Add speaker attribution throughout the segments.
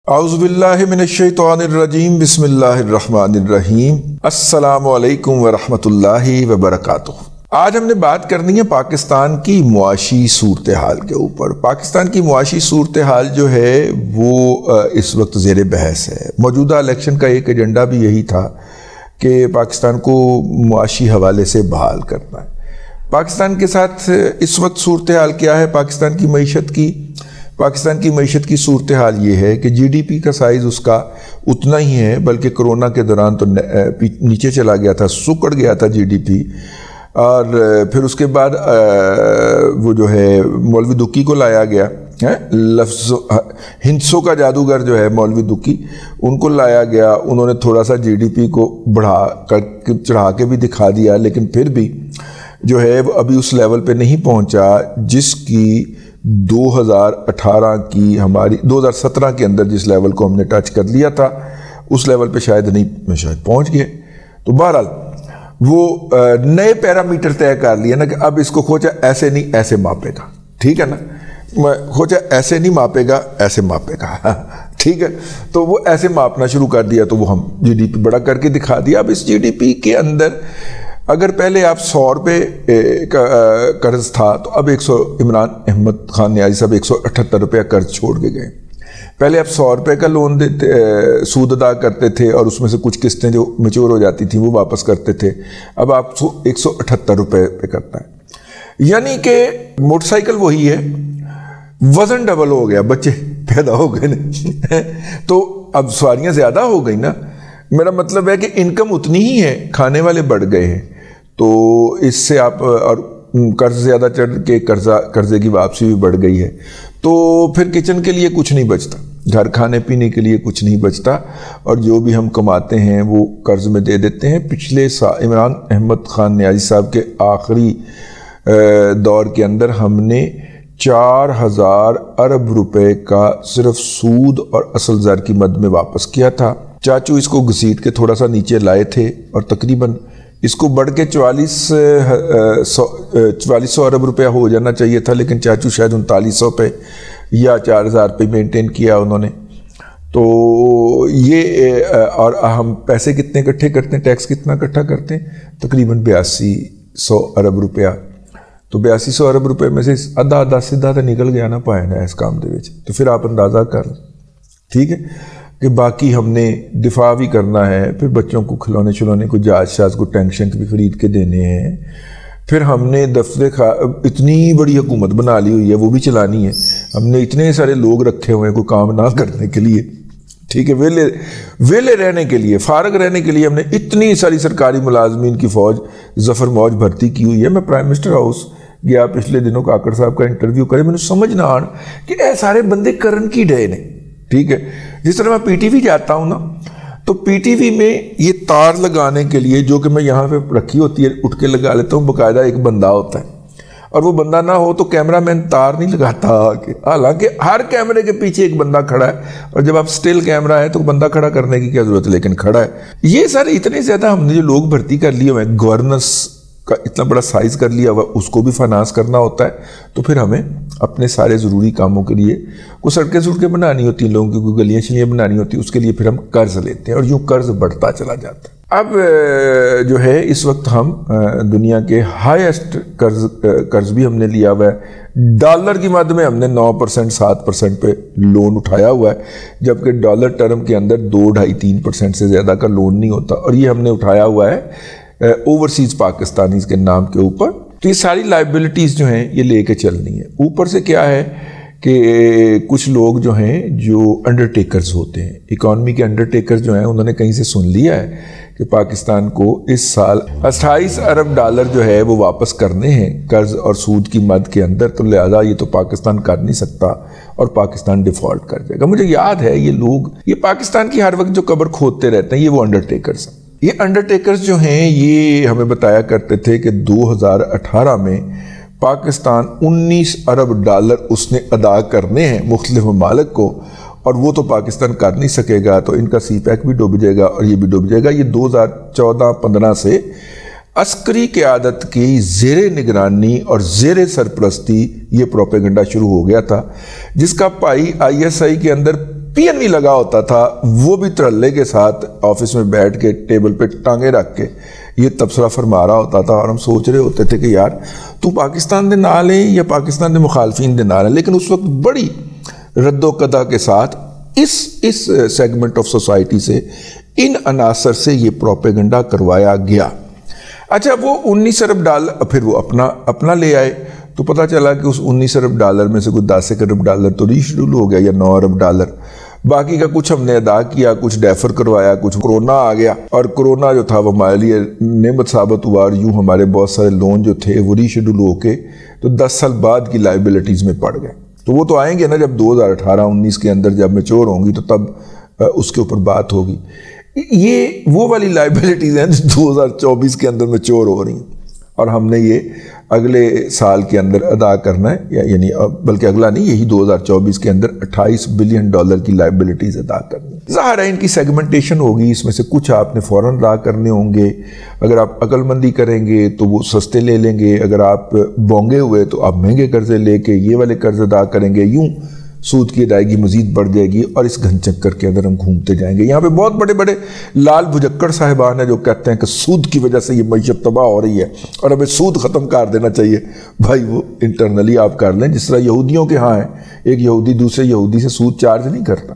Speaker 1: اعوذ باللہ من الشیطان الرجیم بسم اللہ الرحمن الرحیم السلام علیکم ورحمۃ اللہ وبرکاتہ۔ آج ہم نے بات کرنی ہے پاکستان کی معاشی صورتحال کے اوپر۔ پاکستان کی معاشی صورتحال جو ہے وہ اس وقت زیر بحث ہے۔ موجودہ الیکشن کا ایک ایجنڈا بھی یہی تھا کہ پاکستان کو معاشی حوالے سے بحال کرنا ہے۔ پاکستان کے ساتھ اس وقت صورتحال کیا ہے پاکستان کی معیشت کی؟ پاکستان کی معیشت کی صورتحال یہ ہے کہ جی ڈی پی کا سائز اس کا اتنا ہی ہے، بلکہ کرونا کے دوران تو نیچے چلا گیا تھا، سکڑ گیا تھا جی ڈی پی۔ اور پھر اس کے بعد وہ جو ہے مولوی دکی کو لایا گیا، لفظ ہندسوں کا جادوگر جو ہے مولوی دکی، ان کو لایا گیا۔ انہوں نے تھوڑا سا جی ڈی پی کو چڑھا کے بھی دکھا دیا، لیکن پھر بھی جو ہے وہ ابھی اس لیول پہ نہیں پہنچا جس کی 2018 کی ہماری 2017 کے اندر جس لیول کو ہم نے ٹچ کر لیا تھا اس لیول پہ شاید پہنچ گئے۔ تو بہرحال وہ نئے پیرامیٹر طے کر لیا نا کہ اب اس کو کھوچا ایسے نہیں ایسے ماپے گا، ٹھیک ہے نا، کھوچا ایسے نہیں ماپے گا ایسے ماپے گا، ٹھیک ہے۔ تو وہ ایسے ماپنا شروع کر دیا، تو وہ ہم جی ڈی پی بڑا کر کے دکھا دیا۔ اب اس جی ڈی پی کے اندر اگر پہلے آپ 100 روپے کا قرض تھا تو اب عمران احمد خان نیازی صاحب 178 روپے قرض چھوڑ کے گئے۔ پہلے آپ 100 روپے کا لون دیتے، سود ادا کرتے تھے اور اس میں سے کچھ قسطیں جو میچور ہو جاتی تھیں وہ واپس کرتے تھے، اب آپ 178 روپے پہ کرتا ہے۔ یعنی کہ موٹر سائیکل وہی ہے، وزن ڈبل ہو گیا، بچے پیدا ہو گئے نا تو اب سواریاں زیادہ ہو گئی نا۔ میرا مطلب ہے کہ انکم اتنی ہی ہے، کھانے والے بڑھ گئے ہیں، تو اس سے آپ اور قرض زیادہ چڑھ کے قرضے کی واپسی بھی بڑھ گئی ہے، تو پھر کچن کے لیے کچھ نہیں بچتا، گھر کھانے پینے کے لیے کچھ نہیں بچتا، اور جو بھی ہم کماتے ہیں وہ قرض میں دے دیتے ہیں۔ پچھلے عمران احمد خان نیازی صاحب کے آخری دور کے اندر ہم نے 4000 ارب روپے کا صرف سود اور اصل زر کی مد میں واپس کیا تھا۔ چاچو اس کو گھسیٹ کے تھوڑا سا نیچے لائے تھے اور تقریباً اس کو بڑھ کے 4400 ارب روپیہ ہو جانا چاہیے تھا، لیکن چاچو شاید 3900 پہ یا 4000 پہ مینٹین کیا انہوں نے۔ تو یہ اور ہم پیسے کتنے اکٹھے کرتے ہیں، ٹیکس کتنا اکٹھا کرتے ہیں، تقریباً 8200 ارب روپیہ۔ تو 8200 ارب روپے میں سے آدھا سیدھا تو نکل گیا نا پائے نا اس کام دے وچ۔ تو پھر آپ اندازہ کر لیں، ٹھیک ہے، کہ باقی ہم نے دفاع بھی کرنا ہے، پھر بچوں کو کھلونے کو جہاز کو ٹینشن بھی خرید کے دینے ہیں، پھر ہم نے اتنی بڑی حکومت بنا لی ہوئی ہے وہ بھی چلانی ہے، ہم نے اتنے سارے لوگ رکھے ہوئے ہیں کوئی کام نہ کرنے کے لیے، ٹھیک ہے، ویلے رہنے کے لیے، فارغ رہنے کے لیے ہم نے اتنی ساری سرکاری ملازمین کی فوج ظفر موج بھرتی کی ہوئی ہے۔ میں پرائم منسٹر ہاؤس گیا پچھلے دنوں، کاکڑ صاحب کا انٹرویو کرے، میں نے سمجھ نہ آن کہ اے سارے بندے کرن کی ڈے نے، ٹھیک ہے۔ جس طرح میں پی ٹی وی جاتا ہوں نا، تو پی ٹی وی میں یہ تار لگانے کے لیے جو کہ میں یہاں پہ رکھی ہوتی ہے اٹھ کے لگا لیتا ہوں، باقاعدہ ایک بندہ ہوتا ہے، اور وہ بندہ نہ ہو تو کیمرہ مین تار نہیں لگاتا، حالانکہ ہر کیمرے کے پیچھے ایک بندہ کھڑا ہے، اور جب آپ سٹل کیمرہ ہے تو بندہ کھڑا کرنے کی کیا ضرورت ہے، لیکن کھڑا ہے۔ یہ سارے اتنے زیادہ ہم نے جو لوگ بھرتی کر لیے ہوئے ہیں، گورننس کا اتنا بڑا سائز کر لیا ہوا، اس کو بھی فائنانس کرنا ہوتا ہے، تو پھر ہمیں اپنے سارے ضروری کاموں کے لیے کوئی سڑکیں بنانی ہوتی ہیں، لوگوں کی کوئی گلیاں شلیاں بنانی ہوتی ہیں، اس کے لیے پھر ہم قرض لیتے ہیں، اور یوں قرض بڑھتا چلا جاتا ہے۔ اب جو ہے اس وقت ہم دنیا کے ہائیسٹ قرض بھی ہم نے لیا ہوا ہے، ڈالر کی مد میں ہم نے 9% 7% پہ لون اٹھایا ہوا ہے، جبکہ ڈالر ٹرم کے اندر 2-2.5-3% سے زیادہ کا لون نہیں ہوتا، اور یہ ہم نے اٹھایا ہوا ہے اوورسیز پاکستانیز کے نام کے اوپر۔ تو یہ ساری لائبلٹیز جو ہیں یہ لے کے چلنی ہے۔ اوپر سے کیا ہے کہ کچھ لوگ جو ہیں جو انڈرٹیکرز ہوتے ہیں، اکانومی کے انڈرٹیکرز جو ہیں، انہوں نے کہیں سے سن لیا ہے کہ پاکستان کو اس سال 28 ارب ڈالر جو ہے وہ واپس کرنے ہیں قرض اور سود کی مد کے اندر، تو لہذا یہ تو پاکستان کر نہیں سکتا اور پاکستان ڈیفالٹ کر جائے گا۔ مجھے یاد ہے یہ لوگ، یہ پاکستان کی ہر وقت جو قبر کھودتے رہتے ہیں، یہ وہ انڈرٹیکرز ہیں۔ یہ انڈرٹیکرز جو ہیں یہ ہمیں بتایا کرتے تھے کہ 2018 میں پاکستان 19 ارب ڈالر اس نے ادا کرنے ہیں مختلف ممالک کو، اور وہ تو پاکستان کر نہیں سکے گا، تو ان کا سی پیک بھی ڈوب جائے گا اور یہ بھی ڈوب جائے گا۔ یہ 2014-15 سے عسکری قیادت کی زیر نگرانی اور زیر سرپرستی یہ پروپیگنڈا شروع ہو گیا تھا، جس کا پائی آئی ایس آئی کے اندر PNB لگا ہوتا تھا وہ بھی ترلے کے ساتھ آفس میں بیٹھ کے ٹیبل پہ ٹانگیں رکھ کے یہ تبصرہ فرما رہا ہوتا تھا، اور ہم سوچ رہے ہوتے تھے کہ یار تو پاکستان دے نال ہے یا پاکستان دے مخالفین دے نال ہے. لیکن اس وقت بڑی رد و قدا کے ساتھ اس سیگمنٹ آف سوسائٹی سے ان عناصر سے یہ پروپیگنڈا کروایا گیا. اچھا وہ 19 ارب ڈالر پھر وہ اپنا لے آئے، تو پتہ چلا کہ اس 19 ارب ڈالر میں سے کوئی 10 ارب ڈالر تو ری شیڈول ہو گیا یا 9 ارب ڈالر، باقی کا کچھ ہم نے ادا کیا، کچھ ڈیفر کروایا، کچھ کرونا آ گیا، اور کرونا جو تھا وہ ہمارے لیے نعمت ثابت ہوا، اور یوں ہمارے بہت سارے لون جو تھے وہ ری شیڈول ہو کے تو 10 سال بعد کی لائبلٹیز میں پڑ گئے. تو وہ تو آئیں گے نا جب 2018-19 کے اندر جب میچور ہوں گی تو تب اس کے اوپر بات ہوگی. یہ وہ والی لائبلٹیز ہیں جو 2024 کے اندر میچور ہو رہی ہیں، اور ہم نے یہ اگلے سال کے اندر ادا کرنا ہے، یعنی بلکہ اگلا نہیں، یہی 2024 کے اندر $28 بلین کی لائبلٹیز ادا کرنی. ظاہر ہے ان کی سیگمنٹیشن ہوگی، اس میں سے کچھ آپ نے فوراً ادا کرنے ہوں گے، اگر آپ عقل مندی کریں گے تو وہ سستے لے لیں گے، اگر آپ بونگے ہوئے تو آپ مہنگے قرضے لے کے یہ والے قرض ادا کریں گے، یوں سود کی ادائیگی مزید بڑھ جائے گی، اور اس گھن چکر کے اندر ہم گھومتے جائیں گے. یہاں پہ بہت بڑے بڑے لال بھجکڑ صاحبان ہیں جو کہتے ہیں کہ سود کی وجہ سے یہ معیشت تباہ ہو رہی ہے اور ہمیں سود ختم کر دینا چاہیے. بھائی وہ انٹرنلی آپ کر لیں، جس طرح یہودیوں کے ہاں ہیں، ایک یہودی دوسرے یہودی سے سود چارج نہیں کرتا،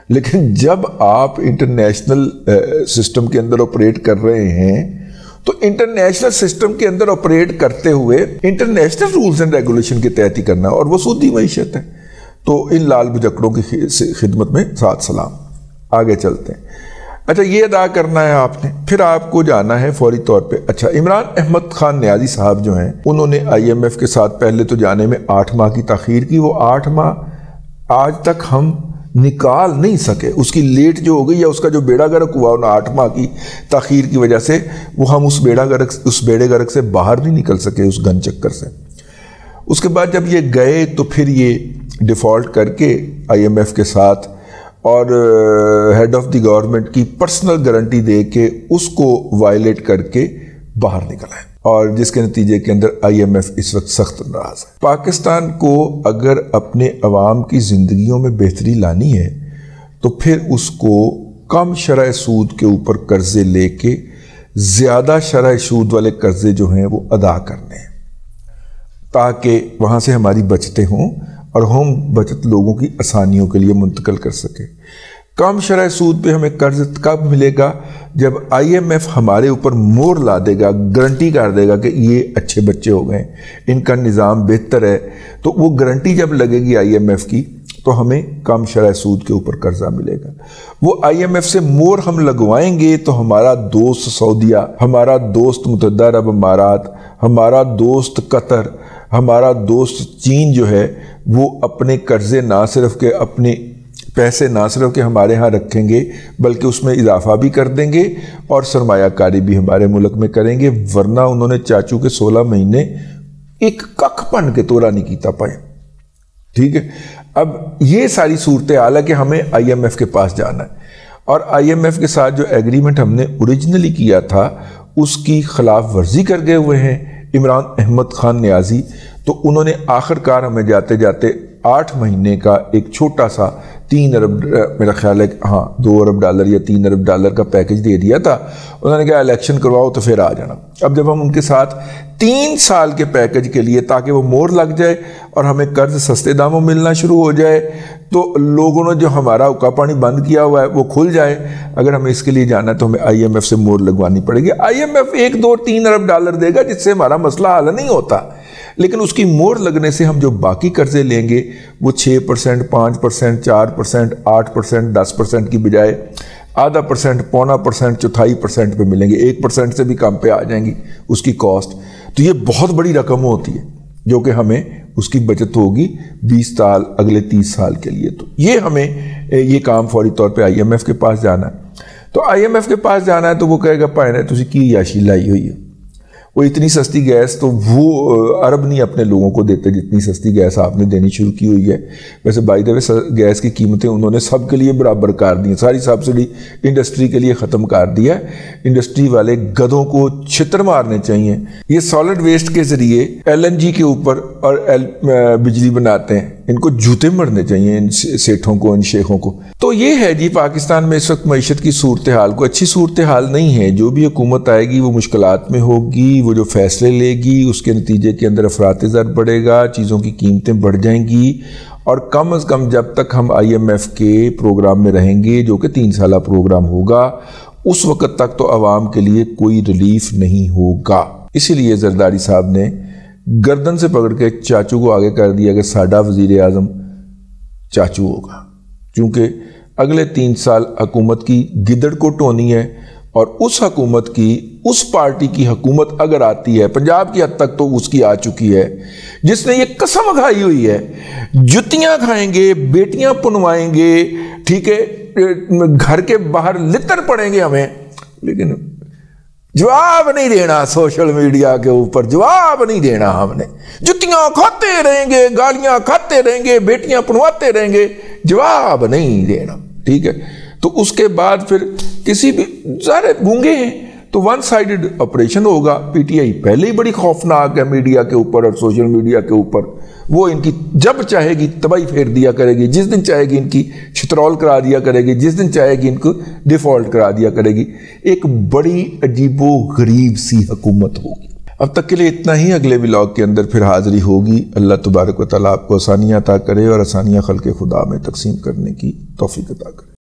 Speaker 1: لیکن جب آپ انٹرنیشنل سسٹم کے اندر آپریٹ کر رہے ہیں تو انٹرنیشنل سسٹم کے اندر آپریٹ کرتے ہوئے انٹرنیشنل رولز اینڈ ریگولیشن کے تحت ہی کرنا، اور وہ سودی معیشت ہے. تو ان لال بجکڑوں کی خدمت میں ساتھ سلام. آگے چلتے ہیں. اچھا یہ ادا کرنا ہے آپ نے، پھر آپ کو جانا ہے فوری طور پہ. اچھا عمران احمد خان نیازی صاحب جو ہیں انہوں نے IMF کے ساتھ پہلے تو جانے میں 8 ماہ کی تاخیر کی. وہ 8 ماہ آج تک ہم نکال نہیں سکے. اس کی لیٹ جو ہو گئی یا اس کا جو بیڑا گرک ہوا ان 8 ماہ کی تاخیر کی وجہ سے، وہ ہم اس بیڑے گرک سے باہر نہیں نکل سکے، اس گن چکر سے. اس کے بعد جب یہ گئے تو پھر یہ ڈیفالٹ کر کے IMF کے ساتھ اور ہیڈ آف دی گورنمنٹ کی پرسنل گارنٹی دے کے اس کو وائلیٹ کر کے باہر نکل آئے، اور جس کے نتیجے کے اندر IMF اس وقت سخت ناراض ہے. پاکستان کو اگر اپنے عوام کی زندگیوں میں بہتری لانی ہے تو پھر اس کو کم شرح سود کے اوپر قرضے لے کے زیادہ شرح سود والے قرضے جو ہیں وہ ادا کرنے ہیں، تاکہ وہاں سے ہماری بچتیں ہوں اور ہم بچت لوگوں کی آسانیوں کے لیے منتقل کر سکے. کم شرح سود پہ ہمیں قرض کب ملے گا؟ جب IMF ہمارے اوپر مور لا دے گا، گارنٹی کر دے گا کہ یہ اچھے بچے ہو گئے، ان کا نظام بہتر ہے. تو وہ گارنٹی جب لگے گی IMF کی تو ہمیں کم شرح سود کے اوپر قرضہ ملے گا. وہ IMF سے مور ہم لگوائیں گے تو ہمارا دوست سعودیہ، ہمارا دوست متحدہ عرب امارات، ہمارا دوست قطر، ہمارا دوست چین جو ہے وہ اپنے قرضے نہ صرف کہ اپنے پیسے نہ صرف کہ ہمارے ہاں رکھیں گے بلکہ اس میں اضافہ بھی کر دیں گے اور سرمایہ کاری بھی ہمارے ملک میں کریں گے. ورنہ انہوں نے چاچو کے 16 مہینے ایک ککھ پن کے توڑا نہیں کیتا پائے. ٹھیک ہے، اب یہ ساری صورتحال ہے کہ ہمیں IMF کے پاس جانا ہے، اور IMF کے ساتھ جو ایگریمنٹ ہم نے اوریجنلی کیا تھا اس کی خلاف ورزی کر گئے ہوئے ہیں عمران احمد خان نیازی. تو انہوں نے آخر کار ہمیں جاتے جاتے 8 مہینے کا ایک چھوٹا سا 3 ارب میرا خیال ہے ہاں 2 ارب ڈالر یا 3 ارب ڈالر کا پیکج دے دیا تھا. انہوں نے کہا الیکشن کرواؤ تو پھر آ جانا. اب جب ہم ان کے ساتھ 3 سال کے پیکج کے لیے تاکہ وہ مور لگ جائے اور ہمیں قرض سستے داموں ملنا شروع ہو جائے، تو لوگوں نے جو ہمارا اکا پانی بند کیا ہوا ہے وہ کھل جائے. اگر ہمیں اس کے لیے جانا ہے تو ہمیں IMF سے مور لگوانی پڑے گی. IMF 1 2 3 ارب ڈالر دے گا جس سے ہمارا مسئلہ حل نہیں ہوتا، لیکن اس کی مور لگنے سے ہم جو باقی قرضے لیں گے وہ 6%، 5%، 4%، 8%، 10% کی بجائے ½ %، 0.25%، 1/4% پہ ملیں گے. 1% سے بھی کم پہ آ جائیں گی اس کی کاسٹ. تو یہ بہت بڑی رقم ہوتی ہے جو کہ ہمیں اس کی بچت ہوگی 20 سال اگلے 30 سال کے لیے. تو یہ ہمیں یہ کام فوری طور پہ IMF کے پاس جانا ہے. تو IMF کے پاس جانا ہے تو وہ کہے گا پائے نے تسی کی عیاشی لائی ہوئی ہے. وہ اتنی سستی گیس تو وہ عرب نہیں اپنے لوگوں کو دیتے جتنی سستی گیس آپ نے دینی شروع کی ہوئی ہے. ویسے بائی دا وے گیس کی قیمتیں انہوں نے سب کے لیے برابر کر دی ہیں, ساری سبسڈی انڈسٹری کے لیے ختم کر دیا ہے. انڈسٹری والے گدھوں کو چھتر مارنے چاہیے. یہ سالڈ ویسٹ کے ذریعے LNG کے اوپر اور بجلی بناتے ہیں, ان کو جوتے مرنے چاہیے ان سیٹھوں کو, ان شیخوں کو. تو یہ ہے جی پاکستان میں اس وقت معیشت کی صورتحال. کو اچھی صورتحال نہیں ہے. جو بھی حکومت آئے گی وہ مشکلات میں ہوگی. وہ جو فیصلے لے گی اس کے نتیجے کے اندر افراط زر بڑھے گا, چیزوں کی قیمتیں بڑھ جائیں گی. اور کم از کم جب تک ہم IMF کے پروگرام میں رہیں گے, جو کہ 3 سالہ پروگرام ہوگا, اس وقت تک تو عوام کے لیے کوئی ریلیف نہیں ہوگا. اسی لیے زرداری صاحب نے گردن سے پکڑ کے چاچو کو آگے کر دیا کہ ساڈا وزیر اعظم چاچو ہوگا, کیونکہ اگلے 3 سال حکومت کی گدڑ کو ٹونی ہے. اور اس حکومت کی, اس پارٹی کی حکومت اگر آتی ہے, پنجاب کی حد تک تو اس کی آ چکی ہے, جس نے یہ قسم کھائی ہوئی ہے جتیاں کھائیں گے, بیٹیاں پنوائیں گے, ٹھیک ہے, گھر کے باہر لتر پڑیں گے ہمیں, لیکن جواب نہیں دینا. سوشل میڈیا کے اوپر جواب نہیں دینا. ہم نے جتیاں کھاتے رہیں گے, گالیاں کھاتے رہیں گے, بیٹیاں پنواتے رہیں گے, جواب نہیں دینا. ٹھیک ہے, تو اس کے بعد پھر کسی بھی سارے گونگے ہیں تو ون سائیڈڈ آپریشن ہوگا. PTI پہلے ہی بڑی خوفناک ہے میڈیا کے اوپر اور سوشل میڈیا کے اوپر. وہ ان کی جب چاہے گی تباہی پھیر دیا کرے گی, جس دن چاہے گی ان کی چھترول کرا دیا کرے گی, جس دن چاہے گی ان کو ڈیفالٹ کرا دیا کرے گی. ایک بڑی عجیب و غریب سی حکومت ہوگی. اب تک کے لیے اتنا ہی. اگلے ولاگ کے اندر پھر حاضری ہوگی. اللہ تبارک و تعالیٰ آپ کو آسانیاں عطا کرے اور آسانیاں خلق خدا میں تقسیم کرنے کی توفیق عطا کرے.